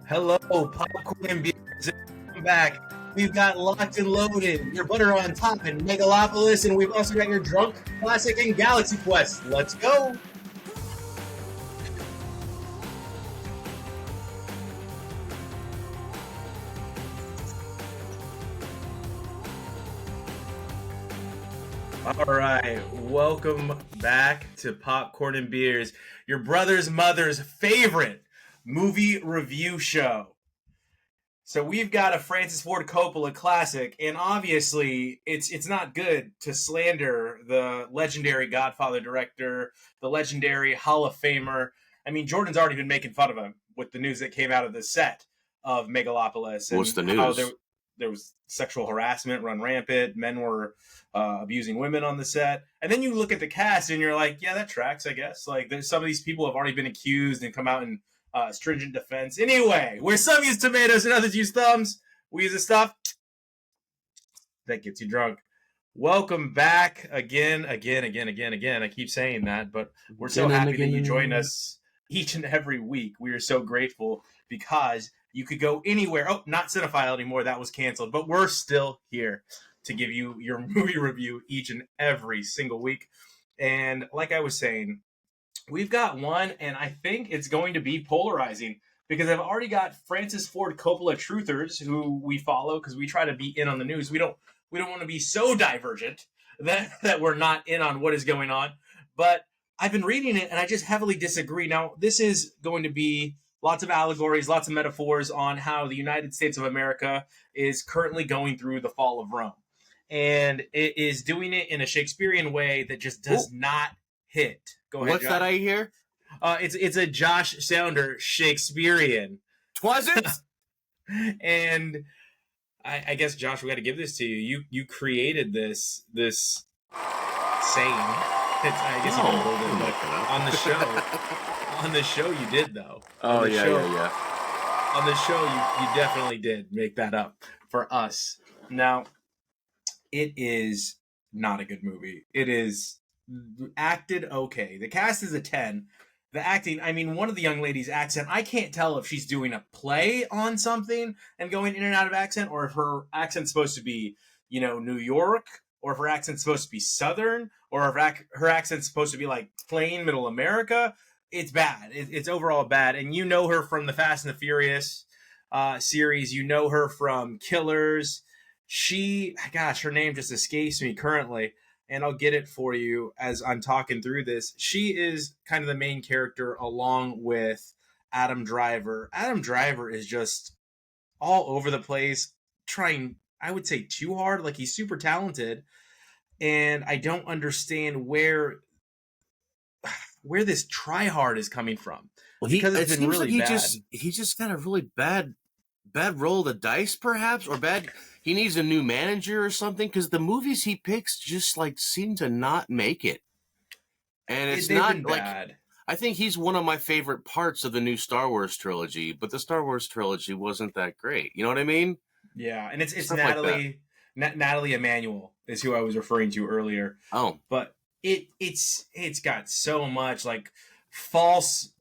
Hello, popcorn and beers. Welcome back. We've got Locked and Loaded, your butter on top, and Megalopolis, and we've also got your Drunk Classic and Galaxy Quest. Let's go. All right, welcome back to Popcorn and Beers, your brother's mother's favorite movie review show. So we've got a Francis Ford Coppola classic, and obviously it's not good to slander the legendary Godfather director, the legendary Hall of Famer. I mean, Jordan's already been making fun of him with the news that came out of the set of Megalopolis. What's the news? How there was sexual harassment run rampant. Men were abusing women on the set. And then you look at the cast and you're like, yeah, that tracks, I guess. Like, there's some of these people have already been accused and come out in stringent defense. Anyway, where some use tomatoes and others use thumbs, we use the stuff that gets you drunk. Welcome back again. I keep saying that, but we're so happy that you join us each and every week. We are so grateful because you could go anywhere. Oh, not Cinephile anymore. That was canceled. But we're still here to give you your movie review each and every single week. And like I was saying, we've got one, and I think it's going to be polarizing because I've already got Francis Ford Coppola truthers who we follow because we try to be in on the news. We don't want to be so divergent that we're not in on what is going on. But I've been reading it, and I just heavily disagree. Now, this is going to be lots of allegories, lots of metaphors on how the United States of America is currently going through the fall of Rome. And it is doing it in a Shakespearean way that just does not hit. Go ahead, What's Josh. that I hear? It's a Josh Sounder Shakespearean. Twas it? And I guess, Josh, we got to give this to you. You created this saying. I guess you can hold it on the show. On the show, you did though. Oh yeah. On the show, you definitely did make that up for us. Now, it is not a good movie. It is acted okay. The cast is a 10. The acting, I mean, one of the young ladies' accent, I can't tell if she's doing a play on something and going in and out of accent, or if her accent's supposed to be, New York, or if her accent's supposed to be Southern, or if her accent's supposed to be like plain middle America. It's bad. It's overall bad. And you know her from the Fast and the Furious series. You know her from Killers. Her name just escapes me currently, and I'll get it for you as I'm talking through this. She is kind of the main character along with Adam Driver. Adam Driver is just all over the place, trying, I would say, too hard. Like, he's super talented, and I don't understand where this try hard is coming from. Well, because it's been really bad. He just got a really bad roll of the dice, perhaps, or bad. He needs a new manager or something, because the movies he picks just like seem to not make it. And it's not like bad. I think he's one of my favorite parts of the new Star Wars trilogy, but the Star Wars trilogy wasn't that great. You know what I mean? Yeah, and it's Natalie Emanuel is who I was referring to earlier. Oh, but it's got so much like false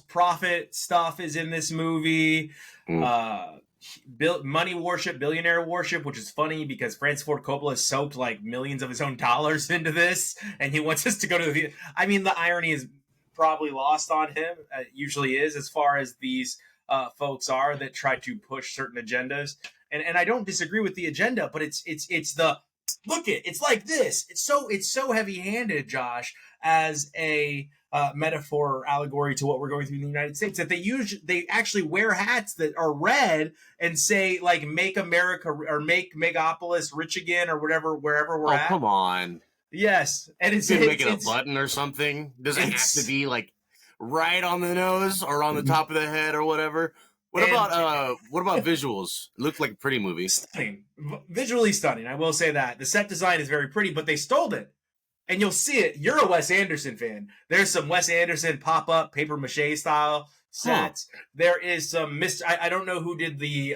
prophet stuff is in this movie. Money worship, billionaire worship, which is funny because Francis Ford Coppola has soaked like millions of his own dollars into this, and he wants us to go to the. I mean, the irony is probably lost on him. It usually is, as far as these folks are that try to push certain agendas. And I don't disagree with the agenda, but it's the look it. It's like this. It's so heavy-handed, Josh, as a metaphor or allegory to what we're going through in the United States, that they actually wear hats that are red and say like "Make America" or "Make Megalopolis rich again" or whatever, wherever we're at. Oh, come on. Yes, and it's making a button or something. Does it have to be like right on the nose or on the top of the head or whatever? What about visuals? It looked like a pretty movie. Stunning. Visually stunning, I will say that. The set design is very pretty, but they stole it. And you'll see it. You're a Wes Anderson fan. There's some Wes Anderson pop-up, papier-mâché style sets. Huh. There is some... I don't know who did the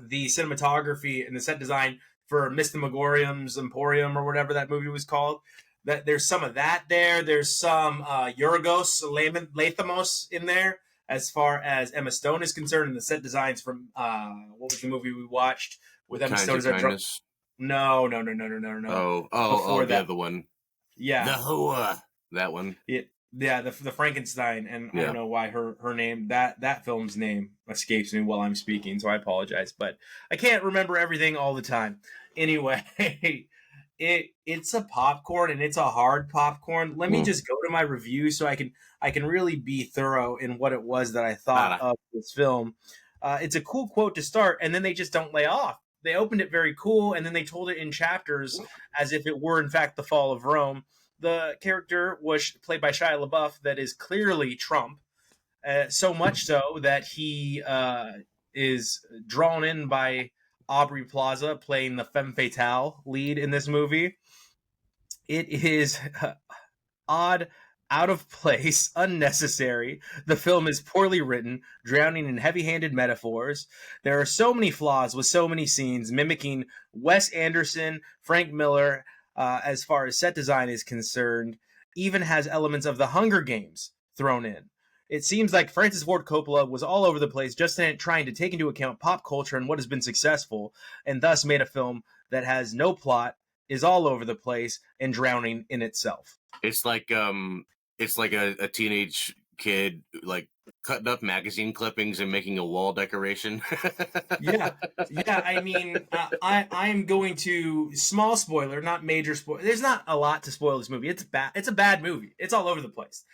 cinematography and the set design for Mr. Megorium's Emporium or whatever that movie was called. There's some of that there. There's some Yorgos Lanthimos in there. as far as Emma Stone is concerned, and the set designs from what was the movie we watched with Emma Kinds Stone of as a drunk? Kindness. No. Oh, Before the that, other one. yeah, The Hoa. That one. yeah, the Frankenstein, and I Yeah. don't know why her name, that film's name escapes me while I'm speaking, so I apologize, but I can't remember everything all the time. Anyway, it's a popcorn, and it's a hard popcorn. Let me Mm. just go to my review so I can really be thorough in what it was that I thought Nada. of this film. It's a cool quote to start, and then they just don't lay off. They opened it very cool, and then they told it in chapters as if it were in fact the fall of Rome. The character was played by Shia LaBeouf, that is clearly Trump, so much so that he is drawn in by Aubrey Plaza playing the femme fatale lead in this movie. It is odd, out of place, unnecessary. The film is poorly written, drowning in heavy-handed metaphors. There are so many flaws with so many scenes, mimicking Wes Anderson, Frank Miller, as far as set design is concerned, even has elements of the Hunger Games thrown in. It seems like Francis Ford Coppola was all over the place, just trying to take into account pop culture and what has been successful, and thus made a film that has no plot, is all over the place, and drowning in itself. It's like a teenage kid like cutting up magazine clippings and making a wall decoration. Yeah. I mean, I'm going to, small spoiler, not major spoiler. There's not a lot to spoil this movie. It's bad. It's a bad movie. It's all over the place.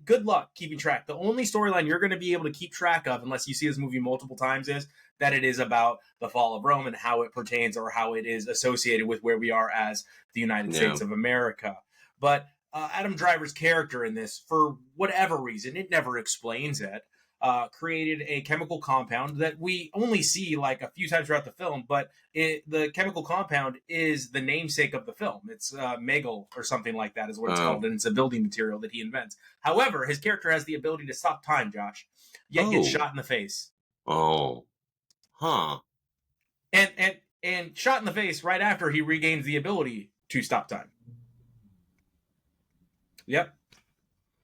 Good luck keeping track. The only storyline you're going to be able to keep track of, unless you see this movie multiple times, is that it is about the fall of Rome and how it pertains, or how it is associated with where we are as the United States of America. But Adam Driver's character in this, for whatever reason, it never explains it, created a chemical compound that we only see like a few times throughout the film, but the chemical compound is the namesake of the film. It's Megal or something like that is what it's called, and it's a building material that he invents. However, his character has the ability to stop time, Josh, yet gets shot in the face. Oh. Huh. And shot in the face right after he regains the ability to stop time. Yep.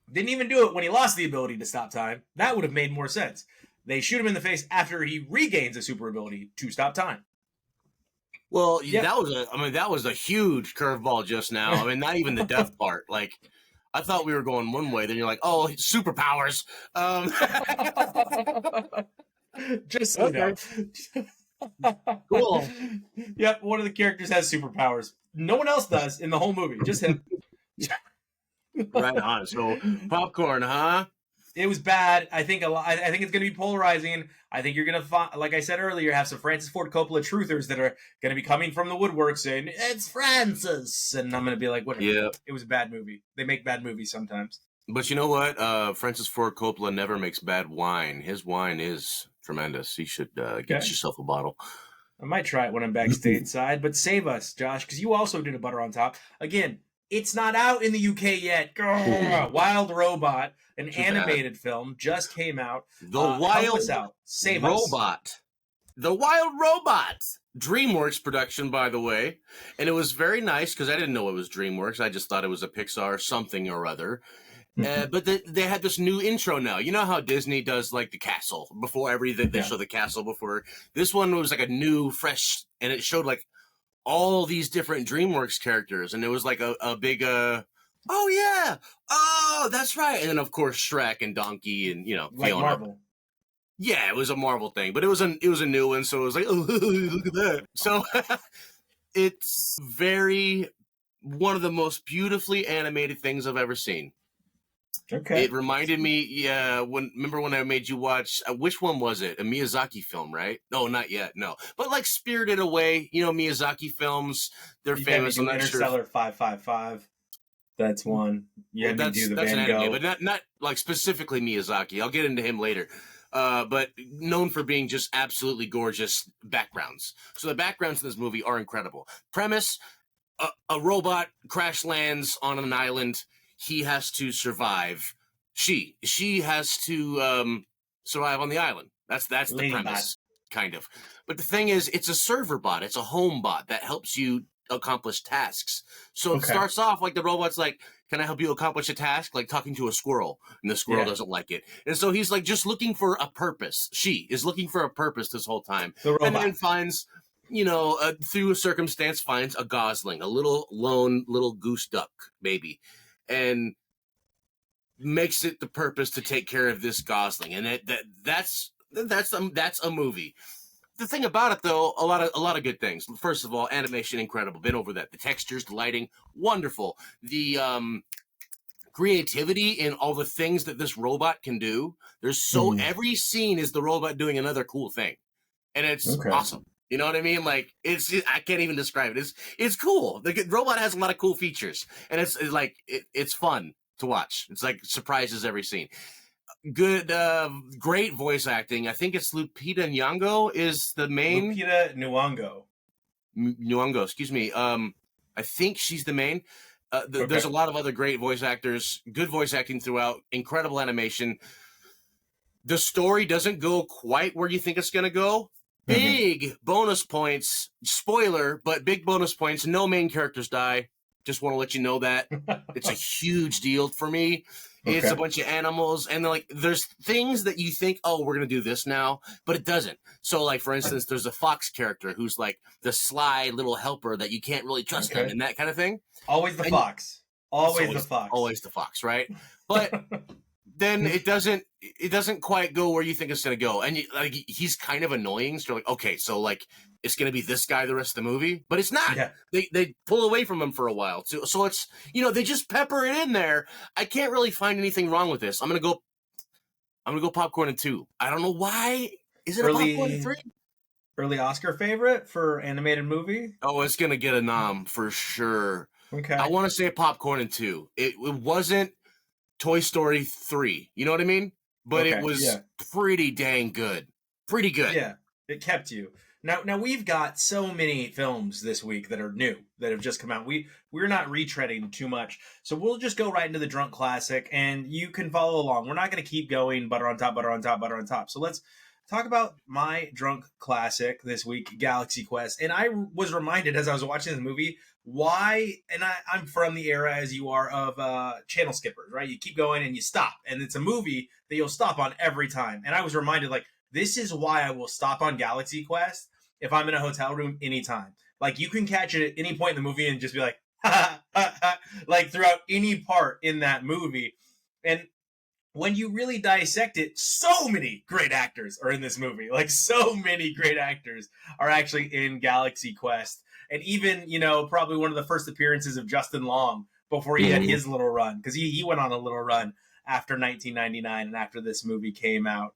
Didn't even do it when he lost the ability to stop time. That would have made more sense. They shoot him in the face after he regains a super ability to stop time. Well, that was a huge curveball just now. I mean, not even the death part. Like, I thought we were going one way. Then you're like, oh, superpowers. Just so you know. Cool. Yep, one of the characters has superpowers. No one else does in the whole movie. Just him. Right on. So popcorn, huh? It was bad. I think I think it's going to be polarizing. I think you're going to find, like I said earlier, have some Francis Ford Coppola truthers that are going to be coming from the woodwork saying it's Francis, and I'm going to be like, whatever. Yeah. It was a bad movie. They make bad movies sometimes. But you know what? Francis Ford Coppola never makes bad wine. His wine is tremendous. You should get yourself a bottle. I might try it when I'm back stateside, but save us, Josh, because you also did a butter on top. Again, it's not out in the UK yet. Wildrobot, an animated film, just came out. The Wild out. Save Robot. us. The Wild Robot. Dreamworks production, by the way. And it was very nice because I didn't know it was Dreamworks. I just thought it was a Pixar something or other. But they had this new intro now. You know how Disney does like the castle before everything. They show the castle before. This one was like a new, fresh, and it showed like all these different DreamWorks characters. And it was like a big, oh yeah, oh that's right. And then of course Shrek and Donkey and like Fiona. Marvel. Yeah, it was a Marvel thing, but it was a new one. So it was like, oh look at that. So it's one of the most beautifully animated things I've ever seen. Okay. It reminded me, remember when I made you watch, which one was it? A Miyazaki film, right? No, not yet, no. But like Spirited Away, Miyazaki films, they're famous. I'm not Interstellar 555. That's one. You had to do the Van Gogh. An anime, but not like specifically Miyazaki. I'll get into him later. But known for being just absolutely gorgeous backgrounds. So the backgrounds in this movie are incredible. Premise, a robot crash lands on an island. He has to survive. She has to survive on the island. That's the premise, kind of. But the thing is, it's a server bot. It's a home bot that helps you accomplish tasks. So it Okay. starts off like the robot's like, can I help you accomplish a task? Like talking to a squirrel, and the squirrel doesn't like it. And so he's like just looking for a purpose. She is looking for a purpose this whole time. The robot. And then finds, through a circumstance, finds a gosling, a little lone little goose duck baby, and makes it the purpose to take care of this gosling. And that's a movie. The thing about it, though, a lot of good things. First of all, animation incredible. Been over that. The textures, the lighting, wonderful. The creativity in all the things that this robot can do. There's every scene is the robot doing another cool thing, and it's awesome. You know what I mean? Like I can't even describe it. It's cool. The robot has a lot of cool features, and it's fun to watch. It's like surprises every scene. Good, great voice acting. I think it's Lupita Nyong'o is the main. Lupita Nyong'o, excuse me. I think she's the main. There's a lot of other great voice actors. Good voice acting throughout. Incredible animation. The story doesn't go quite where you think it's going to go. Big bonus points. Spoiler, but big bonus points. No main characters die. Just want to let you know that. It's a huge deal for me. It's a bunch of animals, and there's things that you think, oh, we're going to do this now, but it doesn't. So, like, for instance, there's a fox character who's, like, the sly little helper that you can't really trust him and that kind of thing. Always the fox. Always the fox. Always the fox, right? But then it doesn't quite go where you think it's going to go. And, he's kind of annoying. So you're like, okay, so, like, it's going to be this guy the rest of the movie, but it's not. Yeah. They pull away from him for a while too. So it's, they just pepper it in there. I can't really find anything wrong with this. I'm going to go popcorn in 2. I don't know why. Is it a popcorn in 3? Early Oscar favorite for animated movie? Oh, it's going to get a nom for sure. Okay. I want to say popcorn in 2. It wasn't Toy Story 3. You know what I mean? But it was pretty dang good. Pretty good. Yeah. It kept you. Now we've got so many films this week that are new, that have just come out. We're not retreading too much. So we'll just go right into the drunk classic, and you can follow along. We're not going to keep going butter on top, butter on top, butter on top. So let's talk about my drunk classic this week, Galaxy Quest. And I was reminded as I was watching this movie why, and I'm from the era as you are of channel skippers, right? You keep going and you stop, and it's a movie that you'll stop on every time. And I was reminded, like, this is why I will stop on Galaxy Quest if I'm in a hotel room anytime. Like, you can catch it at any point in the movie and just be like, ha, ha, ha, like throughout any part in that movie. And when you really dissect it, so many great actors are in this movie. Like, so many great actors are actually in Galaxy Quest. And even, probably one of the first appearances of Justin Long before he had his little run. Because he went on a little run after 1999 and after this movie came out.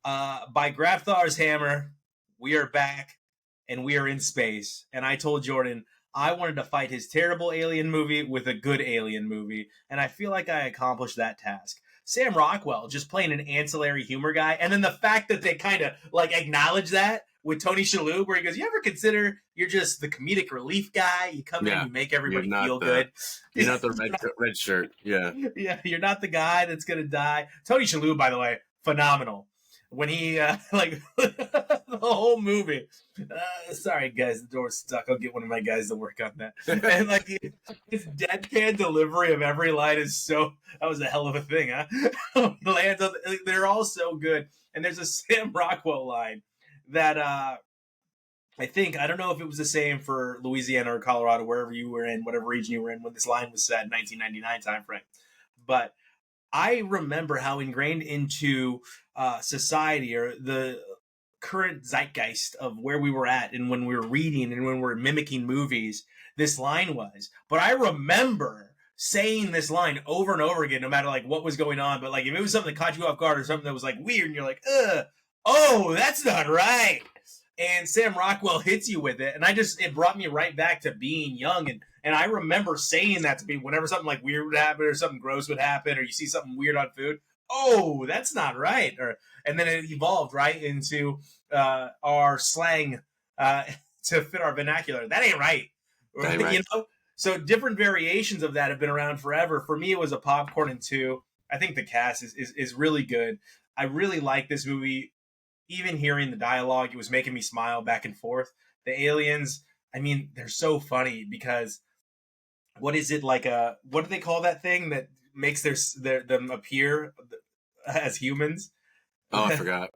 By Graftar's hammer, we are back and we are in space. And I told Jordan I wanted to fight his terrible alien movie with a good alien movie. And I feel like I accomplished that task. Sam Rockwell just playing an ancillary humor guy. And then the fact that they kind of acknowledge that with Tony Shalhoub, where he goes, you ever consider you're just the comedic relief guy? You come in, you make everybody feel good. You're not the red shirt. Yeah. Yeah, you're not the guy that's going to die. Tony Shalhoub, by the way, phenomenal. When he, the whole movie. Sorry, guys, the door's stuck. I'll get one of my guys to work on that. And, his deadpan delivery of every line is that was a hell of a thing, huh? They're all so good. And there's a Sam Rockwell line that I don't know if it was the same for Louisiana or Colorado, wherever you were in, whatever region you were in when this line was set in 1999 timeframe. But I remember how ingrained into society or the current zeitgeist of where we were at and when we were reading and when we were mimicking movies, this line was. But I remember saying this line over and over again, no matter what was going on. But if it was something that caught you off guard or something that was weird and you're like, oh, that's not right. And Sam Rockwell hits you with it. And it brought me right back to being young. And I remember saying that to me whenever something weird would happen or something gross would happen or you see something weird on food. Oh, that's not right. And then it evolved right into our slang to fit our vernacular. That ain't right. Right. So different variations of that have been around forever. For me, it was a popcorn in 2. I think the cast is really good. I really like this movie. Even hearing the dialogue, it was making me smile back and forth. The aliens, I mean, they're so funny because what is it like what do they call that thing that makes them appear as humans? Oh, I forgot.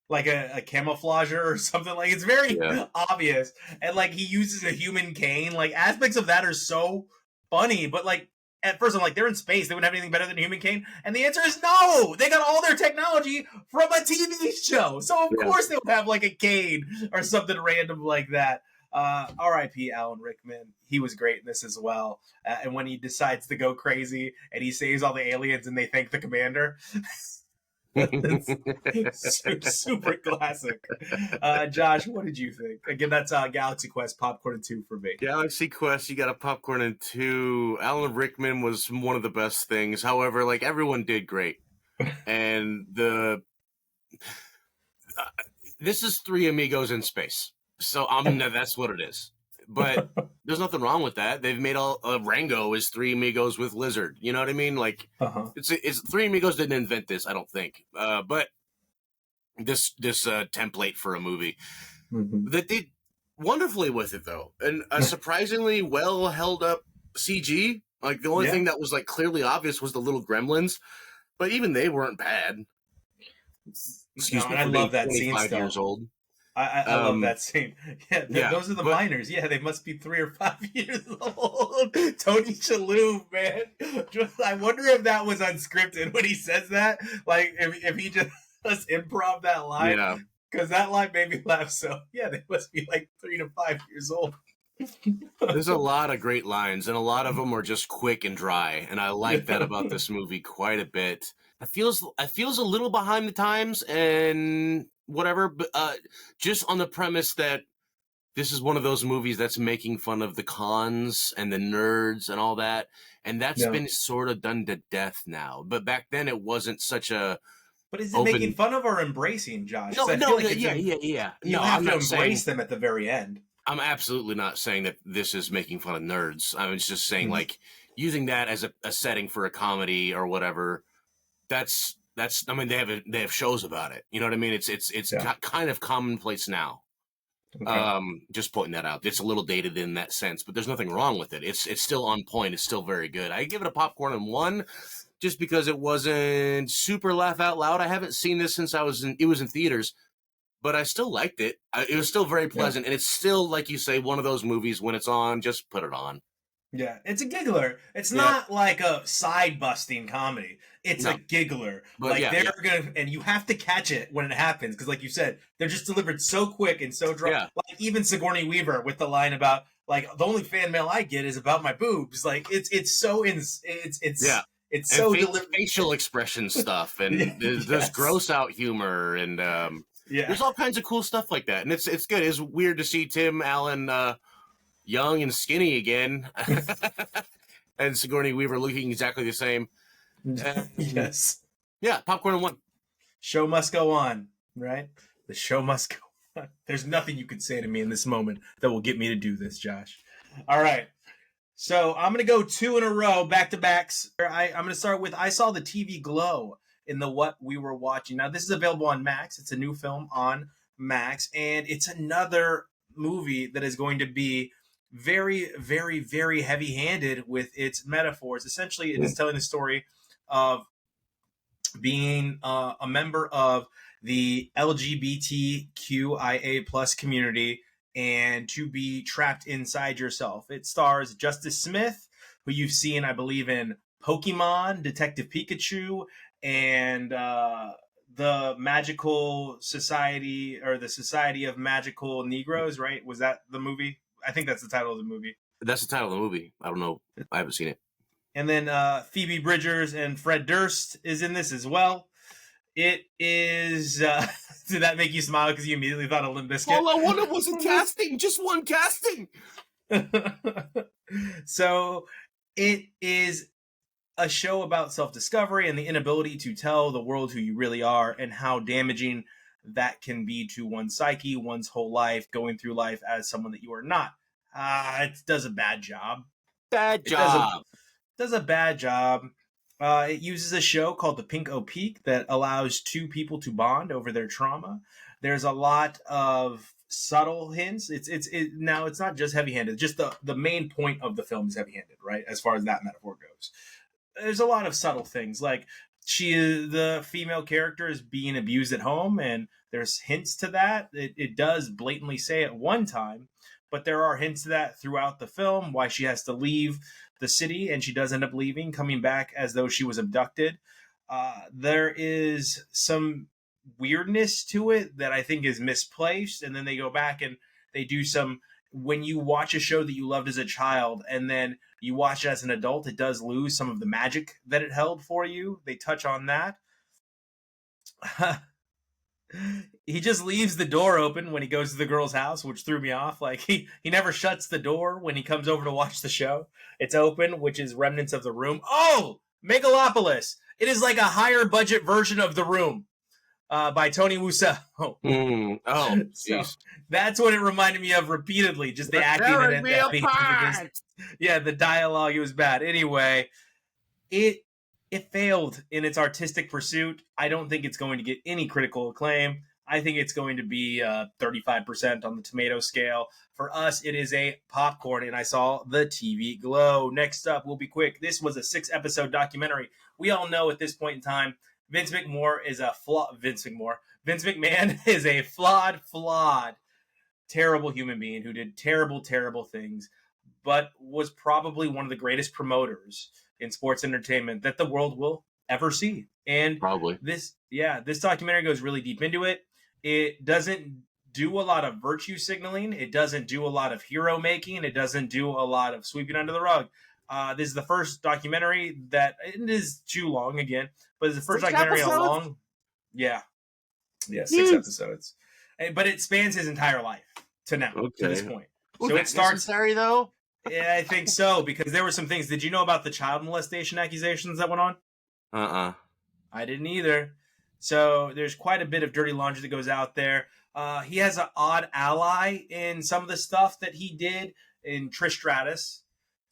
Like a camouflager or something. Like, it's very Yeah. obvious, and like he uses a human cane. Like, aspects of that are so funny, but like at first I'm like, they're in space, they wouldn't have anything better than a human cane, and the answer is no, they got all their technology from a TV show, so of Yeah. course they would have like a cane or something random like that. R.I.P. Alan Rickman. He was great in this as well. And when he decides to go crazy and he saves all the aliens and they thank the commander, it's super classic. Josh, what did you think? Again, that's Galaxy Quest popcorn and 2 for me. Galaxy Quest, you got a popcorn and 2. Alan Rickman was one of the best things. However, like, everyone did great. And this is Three Amigos in space. So that's what it is. But there's nothing wrong with that. They've made Rango is Three Amigos with Lizard. You know what I mean? Like, it's Three Amigos didn't invent this, I don't think. But this template for a movie that did wonderfully with it, though, and a surprisingly well held up CG. Like, the only thing that was like clearly obvious was the little gremlins, but even they weren't bad. Excuse me, I love that scene. 25 years old. I love that scene. Yeah, those are the miners. Yeah, they must be 3 or 5 years old. Tony Shalhoub, man. I wonder if that was unscripted when he says that. Like, if he just improv that line. Yeah. Because that line made me laugh. So, yeah, they must be like 3 to 5 years old. There's a lot of great lines, and a lot of them are just quick and dry. And I like that about this movie quite a bit. It feels a little behind the times and whatever, but just on the premise that this is one of those movies that's making fun of the cons and the nerds and all that, and that's been sort of done to death now. But back then, it wasn't such a. But is it making fun of or embracing, Josh? No, yeah. You have to embrace them at the very end. I'm absolutely not saying that this is making fun of nerds. I was just saying, like, using that as a setting for a comedy or whatever. That's. I mean, they have shows about it. You know what I mean? It's kind of commonplace now. Okay. Just pointing that out. It's a little dated in that sense, but there's nothing wrong with it. It's still on point. It's still very good. I give it a popcorn and 1, just because it wasn't super laugh out loud. I haven't seen this since it was in theaters, but I still liked it. It was still very pleasant, and it's still, like you say, one of those movies when it's on, just put it on. Yeah, it's a giggler. It's not like a side-busting comedy. It's a giggler. But like, gonna, and you have to catch it when it happens, because, like you said, they're just delivered so quick and so dry. Yeah. Like, even Sigourney Weaver with the line about, like, the only fan mail I get is about my boobs. Like, it's so it's so facial expression stuff, and there's gross out humor, and there's all kinds of cool stuff like that, and it's good. It's weird to see Tim Allen young and skinny again, and Sigourney Weaver looking exactly the same. Yes. Yeah, popcorn and 1. Show must go on, right? The show must go on. There's nothing you can say to me in this moment that will get me to do this, Josh. All right. So I'm going to go 2 in a row, back-to-backs. I'm going to start with I saw the TV glow in the What We Were Watching. Now, this is available on Max. It's a new film on Max, and it's another movie that is going to be very, very, very heavy-handed with its metaphors. Essentially, it is telling the story of being a member of the LGBTQIA plus community and to be trapped inside yourself. It stars Justice Smith, who you've seen, I believe, in Pokemon, Detective Pikachu, and the Magical Society, or the Society of Magical Negroes, right? Was that the movie? I think that's the title of the movie. That's the title of the movie. I don't know. I haven't seen it. And then Phoebe Bridgers and Fred Durst is in this as well. It is... did that make you smile because you immediately thought of Limp Bizkit? All I wanted was a casting. Just one casting. So it is a show about self-discovery and the inability to tell the world who you really are, and how damaging that can be to one's psyche, one's whole life, going through life as someone that you are not. It does a bad job. Bad job. Does a bad job. It uses a show called The Pink O'Peak that allows 2 people to bond over their trauma. There's a lot of subtle hints. Now it's not just heavy-handed. Just the main point of the film is heavy-handed, right? As far as that metaphor goes, there's a lot of subtle things like the female character is being abused at home, and there's hints to that. It does blatantly say at one time, but there are hints to that throughout the film. Why she has to leave the city, and she does end up leaving, coming back as though she was abducted. There is some weirdness to it that I think is misplaced, and then they go back and they do some. When you watch a show that you loved as a child and then you watch it as an adult, it does lose some of the magic that it held for you. They touch on that. He just leaves the door open when he goes to the girl's house, which threw me off. Like he never shuts the door when he comes over to watch the show. It's open, which is remnants of The Room. Oh, Megalopolis. It is like a higher budget version of The Room. By Tony Wiseau. So that's what it reminded me of repeatedly. Just the acting in it. Yeah, the dialogue, it was bad. Anyway, it failed in its artistic pursuit. I don't think it's going to get any critical acclaim. I think it's going to be 35% on the tomato scale. For us, it is a popcorn, and I saw the TV glow. Next up, we'll be quick. This was a 6-episode documentary. We all know at this point in time, Vince McMahon is a flawed, terrible human being who did terrible, terrible things, but was probably one of the greatest promoters in sports entertainment that the world will ever see. And probably this documentary goes really deep into it. It doesn't do a lot of virtue signaling. It doesn't do a lot of hero making. It doesn't do a lot of sweeping under the rug. This is the first documentary that it is too long again, but it's the first documentary along. Yeah, 6 episodes, but it spans his entire life to now, to this point. So it starts. Necessary though? Yeah, I think so, because there were some things. Did you know about the child molestation accusations that went on? I didn't either. So there's quite a bit of dirty laundry that goes out there. He has an odd ally in some of the stuff that he did in Trish Stratus.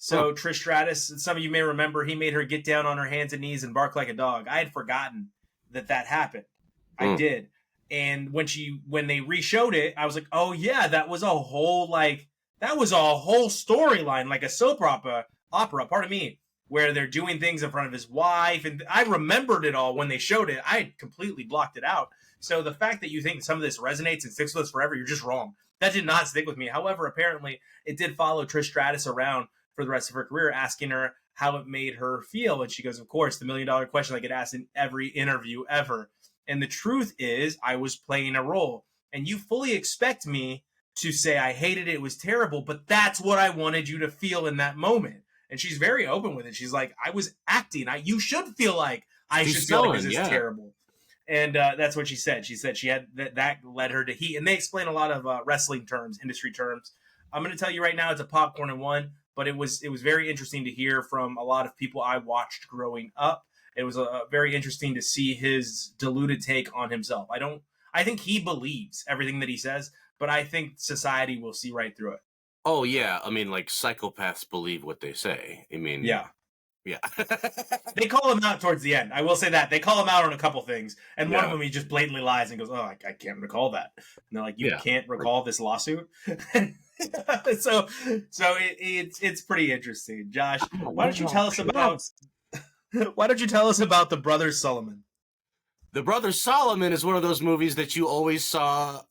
So Trish Stratus, some of you may remember, he made her get down on her hands and knees and bark like a dog. I had forgotten that happened. I did. And when they re-showed it, I was like, oh yeah, that was a whole storyline, like a soap opera, pardon me, where they're doing things in front of his wife. And I remembered it all when they showed it. I had completely blocked it out. So the fact that you think some of this resonates and sticks with us forever, you're just wrong. That did not stick with me. However, apparently it did follow Trish Stratus around for the rest of her career, asking her how it made her feel. And she goes, of course, the $1 million question I get asked in every interview ever. And the truth is, I was playing a role. And you fully expect me to say, I hated it, it was terrible, but that's what I wanted you to feel in that moment. And she's very open with it. She's like, I was acting. You should feel like I should feel like this is terrible. And that's what she said. She said she had that led her to heat. And they explain a lot of wrestling terms, industry terms. I'm going to tell you right now, it's a popcorn and one. But it was very interesting to hear from a lot of people I watched growing up. It was very interesting to see his diluted take on himself. I think he believes everything that he says, but I think society will see right through it. Oh yeah, I mean, like psychopaths believe what they say. I mean, yeah. They call him out towards the end. I will say that they call him out on a couple things, and one of them he just blatantly lies and goes, "Oh, I can't recall that." And they're like, "You can't recall this lawsuit." So it's pretty interesting. Josh, why don't you tell us about the Brothers Solomon? The Brothers Solomon is one of those movies that you always saw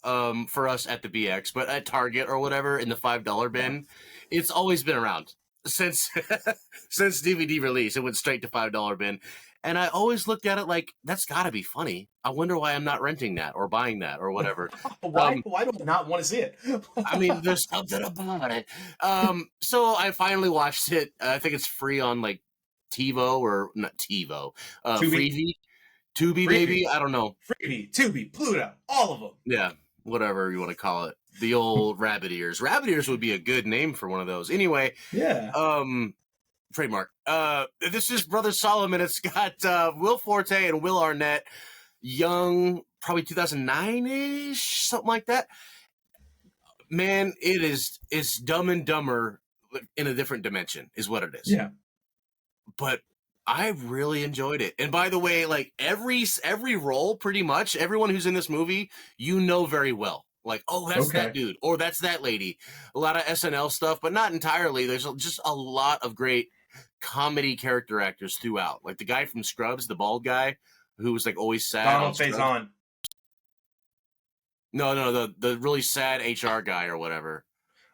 for us at the BX, but at Target or whatever in the $5 bin. It's always been around since DVD release. It went straight to $5 bin. And I always looked at it like, that's got to be funny. I wonder why I'm not renting that or buying that or whatever. Why do I not want to see it? I mean, there's something about it. So I finally watched it. I think it's free on like TiVo or not TiVo. Freevee. Tubi, maybe? I don't know. Freevee, Tubi, Pluto, all of them. Yeah, whatever you want to call it. The old rabbit ears. Rabbit ears would be a good name for one of those. Anyway. Yeah. Trademark. This is Brother Solomon. It's got Will Forte and Will Arnett, young, probably 2009-ish, something like that. Man, it's Dumb and Dumber in a different dimension, is what it is. Yeah. But I really enjoyed it. And by the way, like every role, pretty much everyone who's in this movie, you know very well. Like, oh, that's that Okay. dude, or that's that lady. A lot of SNL stuff, but not entirely. There's just a lot of great comedy character actors throughout. Like the guy from Scrubs, the bald guy, who was like always sad on Donald Scrubs. Faison. No, the really sad HR guy or whatever.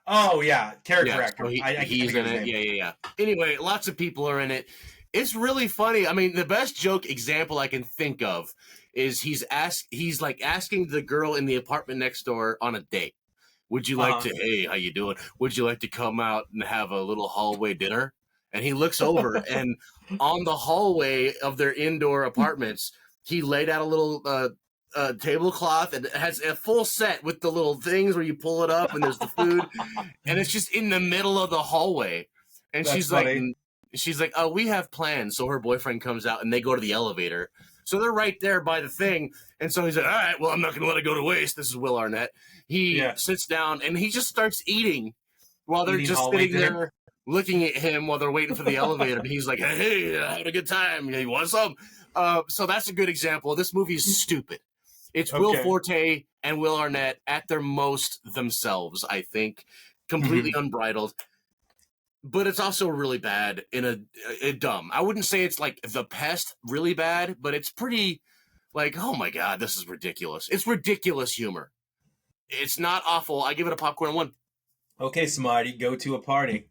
Oh yeah, character Yeah, so actor. I can't he's think of in his it. name. Yeah. Anyway, lots of people are in it. It's really funny. I mean, the best joke example I can think of is he's like asking the girl in the apartment next door on a date. Would you like to, hey, how you doing? Would you like to come out and have a little hallway dinner? And he looks over, and on the hallway of their indoor apartments, he laid out a little tablecloth, and it has a full set with the little things where you pull it up and there's the food, and it's just in the middle of the hallway. And That's funny. she's like, oh, we have plans. So her boyfriend comes out and they go to the elevator. So they're right there by the thing. And so he's like, all right, well, I'm not going to let it go to waste. This is Will Arnett. He sits down and he just starts eating while they're Eating just hallway sitting dinner. there looking at him while they're waiting for the elevator. And he's like, hey, having a good time. You want some? So that's a good example. This movie is stupid. It's Will Forte and Will Arnett at their most themselves, I think. Completely unbridled. But it's also really bad in a dumb. I wouldn't say it's like The Pest really bad, but it's pretty like, oh my God, this is ridiculous. It's ridiculous humor. It's not awful. I give it a popcorn 1. Okay, Smarty, go to a party.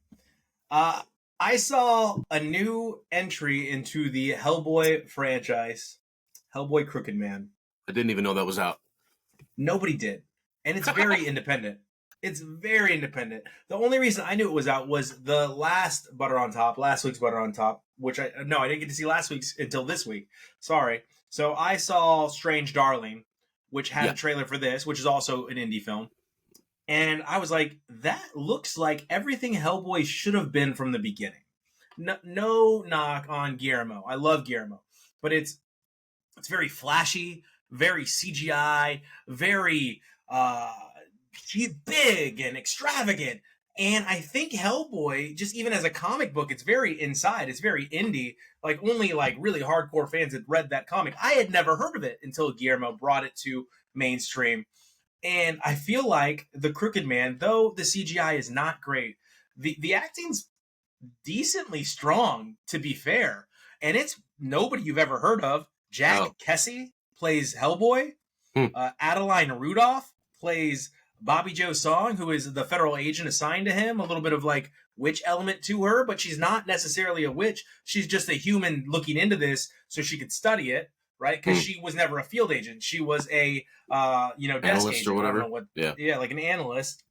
I saw a new entry into the Hellboy franchise, Hellboy Crooked Man. I didn't even know that was out. Nobody did. And it's very independent. It's very independent. The only reason I knew it was out was the last week's Butter on Top, which I didn't get to see last week's until this week. Sorry. So I saw Strange Darling, which had a trailer for this, which is also an indie film. And I was like, that looks like everything Hellboy should have been from the beginning. No knock on Guillermo. I love Guillermo. But it's very flashy, very CGI, very big and extravagant. And I think Hellboy, just even as a comic book, it's very inside. It's very indie. Like only like really hardcore fans had read that comic. I had never heard of it until Guillermo brought it to mainstream. And I feel like the Crooked Man, though the CGI is not great, the acting's decently strong, to be fair. And it's nobody you've ever heard of. Jack Kesey plays Hellboy. Adeline Rudolph plays Bobby Joe Song, who is the federal agent assigned to him. A little bit of like witch element to her, but she's not necessarily a witch. She's just a human looking into this so she could study it, right? Because she was never a field agent. She was a desk Analyst agent or whatever. I don't know what, like an analyst.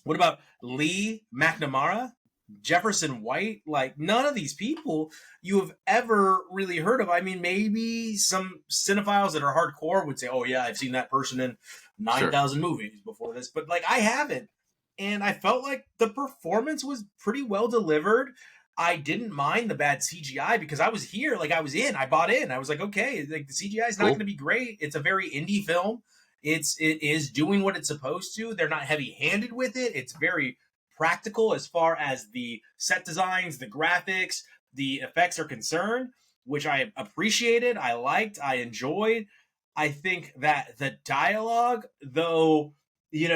What about Lee McNamara? Jefferson White? Like none of these people you have ever really heard of. I mean, maybe some cinephiles that are hardcore would say, oh yeah, I've seen that person in 9,000 movies before this, but like I haven't. And I felt like the performance was pretty well delivered. I didn't mind the bad CGI because I was here, like I was in, I bought in. I was like, okay, like the CGI is not going to be great. It's a very indie film. It is doing what it's supposed to. They're not heavy-handed with it. It's very practical as far as the set designs, the graphics, the effects are concerned, which I appreciated, I liked, I enjoyed. I think that the dialogue, though,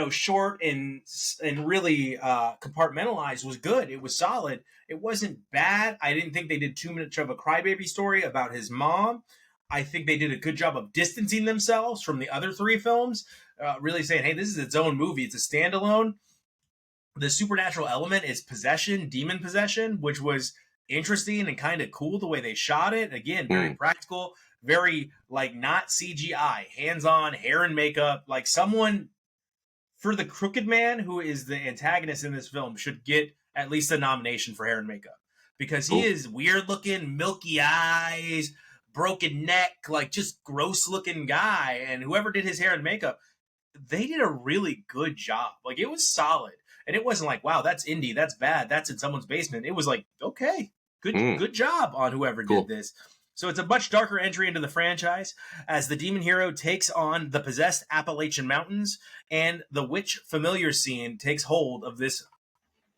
short and really compartmentalized, was good. It was solid. It wasn't bad. I didn't think they did too much of a crybaby story about his mom. I think they did a good job of distancing themselves from the other 3 films, really saying, hey, this is its own movie. It's a standalone. The supernatural element is possession, demon possession, which was interesting and kind of cool the way they shot it. Again, very practical, very like not CGI, hands-on, hair and makeup. Like someone for the Crooked Man, who is the antagonist in this film, should get at least a nomination for hair and makeup because he is weird looking, milky eyes, broken neck, like just gross looking guy. And whoever did his hair and makeup, they did a really good job. Like it was solid. And it wasn't like, wow, that's indie, that's bad, that's in someone's basement. It was like, okay, good job on whoever did this. So it's a much darker entry into the franchise as the demon hero takes on the possessed Appalachian Mountains, and the witch familiar scene takes hold of this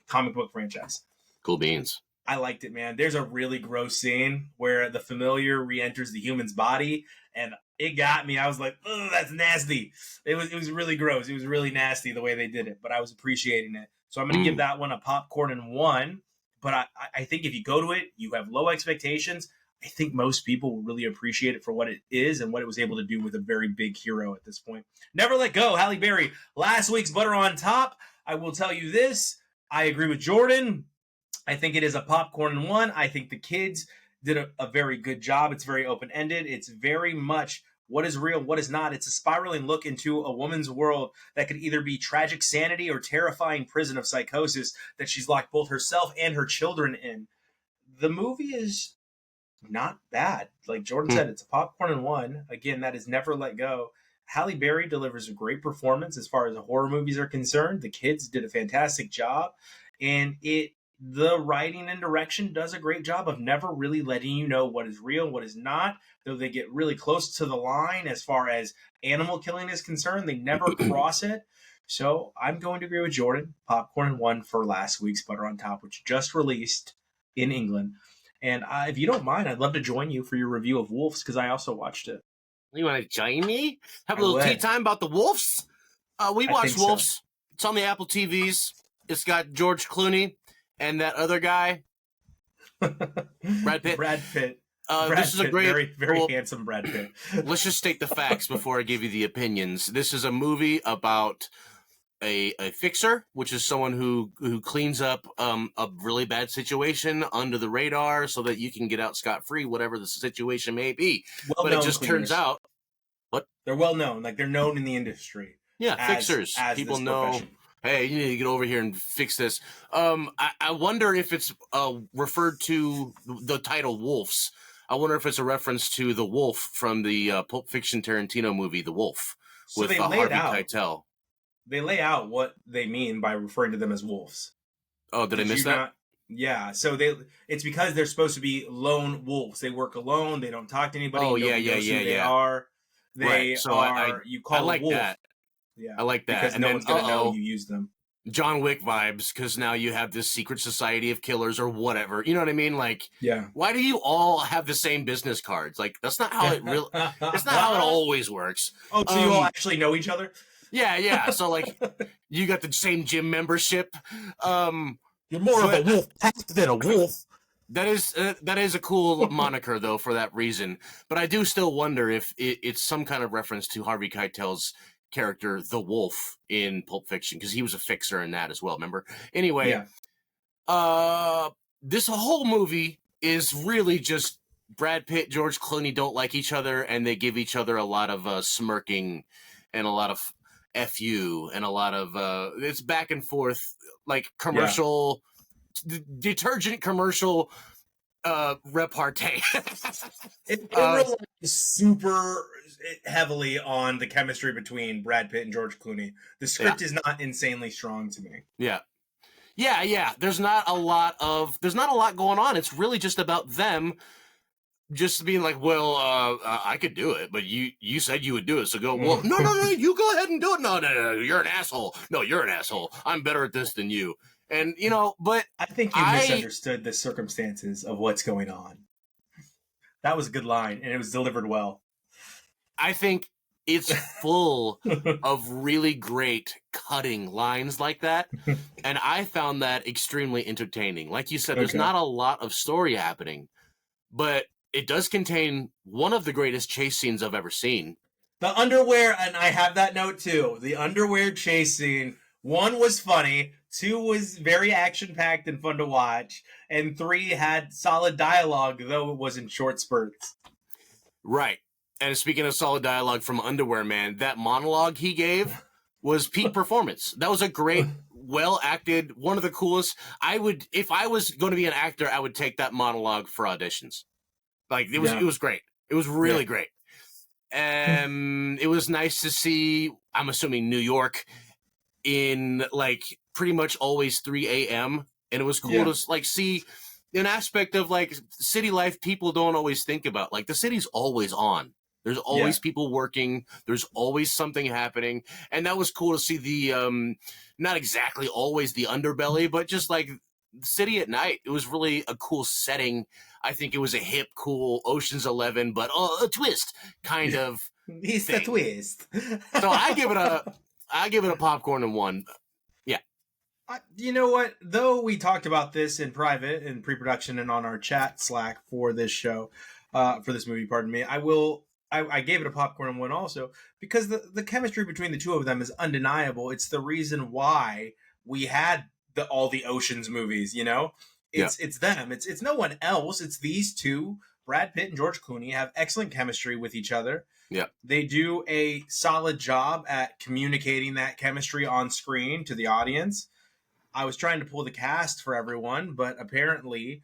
comic book franchise. Cool beans. I liked it, man. There's a really gross scene where the familiar re-enters the human's body, and it got me. I was like, oh, that's nasty. It was really gross. It was really nasty the way they did it, but I was appreciating it. So I'm going to give that one a popcorn and 1. But I think if you go to it, you have low expectations. I think most people will really appreciate it for what it is and what it was able to do with a very big hero at this point. Never Let Go, Halle Berry. Last week's Butter on Top. I will tell you this. I agree with Jordan. I think it is a popcorn and 1. I think the kids did a very good job. It's very open-ended. It's very much what is real, what is not. It's a spiraling look into a woman's world that could either be tragic sanity or terrifying prison of psychosis that she's locked both herself and her children in. The movie is not bad. Like Jordan said, it's a popcorn and 1. Again, that is Never Let Go. Halle Berry delivers a great performance as far as horror movies are concerned. The kids did a fantastic job, and the writing and direction does a great job of never really letting you know what is real, what is not. Though they get really close to the line as far as animal killing is concerned, they never cross it. So I'm going to agree with Jordan. Popcorn and 1 for last week's Butter on Top, which just released in England. And if you don't mind, I'd love to join you for your review of Wolves because I also watched it. You want to join me? Have a little tea time about the Wolves? We watched Wolves. So. It's on the Apple TVs. It's got George Clooney and that other guy, Brad Pitt. Brad Pitt. This is a great, very, very handsome Brad Pitt. Let's just state the facts before I give you the opinions. This is a movie about a fixer, which is someone who cleans up a really bad situation under the radar so that you can get out scot-free, whatever the situation may be. But it just turns out, what? They're well known. Like, they're known in the industry. Yeah, fixers. People know, profession. Hey, you need to get over here and fix this. I wonder if it's referred to the title Wolves. I wonder if it's a reference to the wolf from the Pulp Fiction Tarantino movie, The Wolf, with Harvey Keitel. They lay out what they mean by referring to them as wolves. Oh, did I miss that? Yeah, so it's because they're supposed to be lone wolves. They work alone. They don't talk to anybody. Oh, yeah. They are. They so are. You call I like wolf. That. Yeah, I like that. Because no one's gonna know you use them. John Wick vibes, because now you have this secret society of killers or whatever. You know what I mean? Like, yeah. Why do you all have the same business cards? Like, that's not how it really. It's not how it always works. Oh, so you all actually know each other? Yeah. So like, you got the same gym membership. You're more of a wolf than a wolf. That is a cool moniker though for that reason. But I do still wonder if it's some kind of reference to Harvey Keitel's character, the Wolf, in Pulp Fiction, because he was a fixer in that as well. Remember? Anyway, this whole movie is really just Brad Pitt, George Clooney don't like each other, and they give each other a lot of smirking and a lot of FU and a lot of it's back and forth, like commercial detergent commercial repartee. it relies super heavily on the chemistry between Brad Pitt and George Clooney. The script is not insanely strong to me. Yeah. There's not a lot going on. It's really just about them just being like, well, I could do it, but you said you would do it, so go. Well, no, you go ahead and do it. No, you're an asshole. No, you're an asshole. I'm better at this than you. And but I think you misunderstood the circumstances of what's going on. That was a good line, and it was delivered well. I think it's full of really great cutting lines like that, and I found that extremely entertaining. Like you said, there's not a lot of story happening, but it does contain one of the greatest chase scenes I've ever seen. The underwear, and I have that note too. The underwear chase scene, 1 was funny, 2 was very action-packed and fun to watch, and 3 had solid dialogue, though it was in short spurts. Right. And speaking of solid dialogue from Underwear Man, that monologue he gave was peak performance. That was a great, well-acted, one of the coolest. If I was going to be an actor, I would take that monologue for auditions. Like, it was great. It was really great. It was nice to see, I'm assuming, New York in, like, pretty much always 3 a.m. And it was cool to, like, see an aspect of, like, city life people don't always think about. Like, the city's always on. There's always people working. There's always something happening. And that was cool to see the, not exactly always the underbelly, but just, like, City at Night. It was really a cool setting. I think it was a hip, cool Ocean's 11, but a twist kind of. It's the twist. So I give it a popcorn and 1. Yeah. You know what? Though we talked about this in private, in pre-production, and on our chat Slack for this show, for this movie, pardon me, I gave it a popcorn and 1 also, because the chemistry between the two of them is undeniable. It's the reason why we had all the Oceans movies, you know? It's them. It's no one else. It's these two. Brad Pitt and George Clooney have excellent chemistry with each other. Yeah. They do a solid job at communicating that chemistry on screen to the audience. I was trying to pull the cast for everyone, but apparently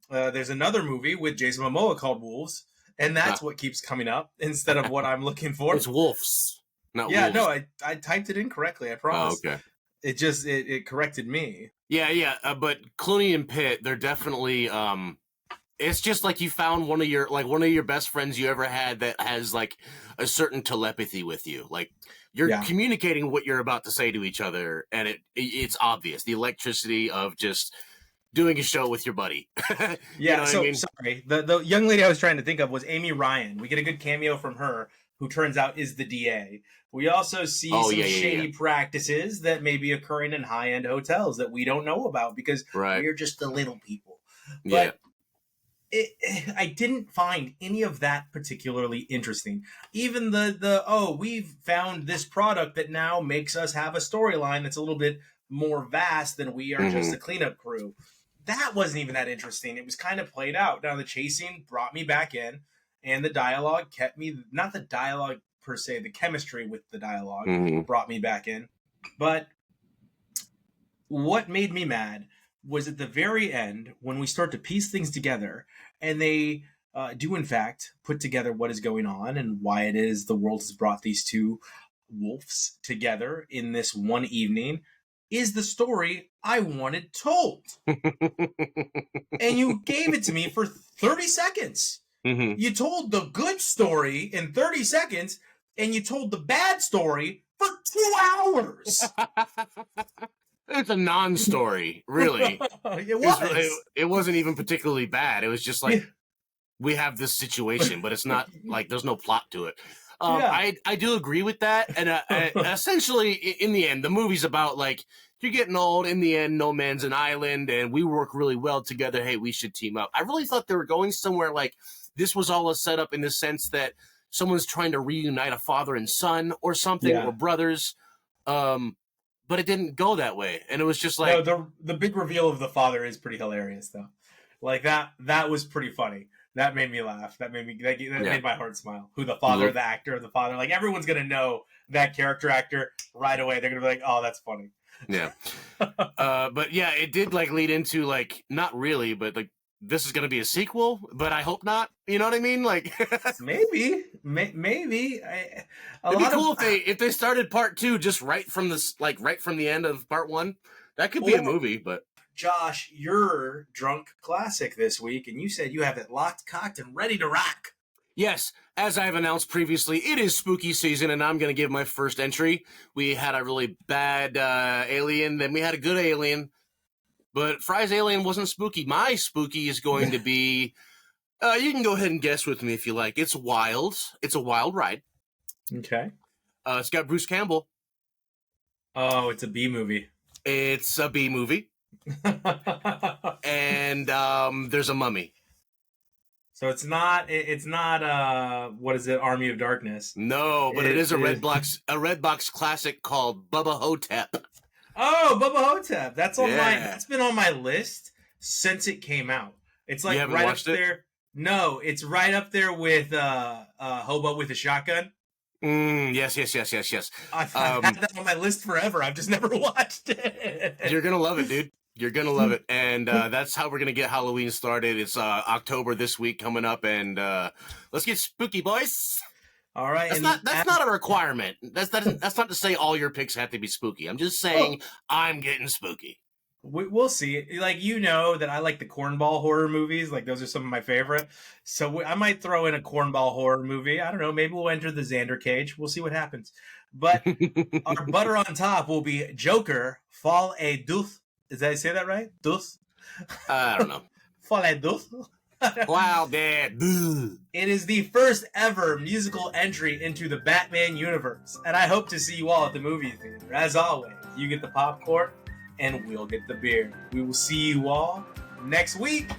there's another movie with Jason Momoa called Wolves, and that's what keeps coming up instead of what I'm looking for. It's Wolves, not Wolves. No, I typed it incorrectly, I promise. Oh, okay. It just, it corrected me. Yeah, but Clooney and Pitt, they're definitely, it's just like you found one of your best friends you ever had that has like a certain telepathy with you. Like you're communicating what you're about to say to each other, and it's obvious. The electricity of just doing a show with your buddy. Yeah, so I mean? Sorry. The young lady I was trying to think of was Amy Ryan. We get a good cameo from her, who turns out is the DA. We also see some shady practices that may be occurring in high-end hotels that we don't know about because we're just the little people. But I didn't find any of that particularly interesting. Even we've found this product that now makes us have a storyline that's a little bit more vast than we are just a cleanup crew. That wasn't even that interesting. It was kind of played out. Now the chasing brought me back in, and the dialogue kept me, not the dialogue per se, the chemistry with the dialogue brought me back in. But what made me mad was at the very end when we start to piece things together, and they do in fact put together what is going on and why it is the world has brought these two wolves together in this one evening, is the story I wanted told. And you gave it to me for 30 seconds. You told the good story in 30 seconds, and you told the bad story for 2 hours. It's a non-story, really. It wasn't even particularly bad. It was just like, we have this situation, but it's not like there's no plot to it. I do agree with that. And essentially, in the end, the movie's about like, you're getting old. In the end, no man's an island, and we work really well together. Hey, we should team up. I really thought they were going somewhere like this was all a setup in the sense that someone's trying to reunite a father and son or something, or brothers. But it didn't go that way. And it was just like... No, the big reveal of the father is pretty hilarious, though. Like, that was pretty funny. That made me laugh. That made my heart smile. Who the father, the actor of the father. Like, everyone's going to know that character actor right away. They're going to be like, oh, that's funny. Yeah. But yeah, it did like lead into like, not really, but like, this is going to be a sequel, but I hope not. You know what I mean? Like, maybe. It'd be cool if they started part 2 just right from the end of part 1. That could be a movie, but. Josh, you're drunk classic this week, and you said you have it locked, cocked, and ready to rock. Yes, as I've announced previously, it is spooky season, and I'm going to give my first entry. We had a really bad alien, then we had a good alien, but Fry's alien wasn't spooky. My spooky is going to be, you can go ahead and guess with me if you like. It's wild. It's a wild ride. Okay. It's got Bruce Campbell. Oh, it's a B movie. It's a B movie. And there's a mummy. So it's not what is it, Army of Darkness? No, but it is a red box classic called Bubba Hotep. Oh, Bubba Hotep. That's been on my list since it came out. It's like right up there. No, it's right up there with Hobo with a Shotgun. Yes. I've had that on my list forever. I've just never watched it. You're gonna love it, dude. You're gonna love it, and that's how we're gonna get Halloween started. It's October this week coming up, and let's get spooky, boys. All right, that's not a requirement. That's not to say all your picks have to be spooky. I'm just saying I'm getting spooky. We'll see. Like, you know that I like the cornball horror movies. Like, those are some of my favorite. So I might throw in a cornball horror movie. I don't know. Maybe we'll enter the Xander cage. We'll see what happens. But our butter on top will be Joker Fall a Dooth. Did I say that right? Dooth? I don't know. Wow, Dad. It is the first ever musical entry into the Batman universe, and I hope to see you all at the movie theater. As always, you get the popcorn, and we'll get the beer. We will see you all next week.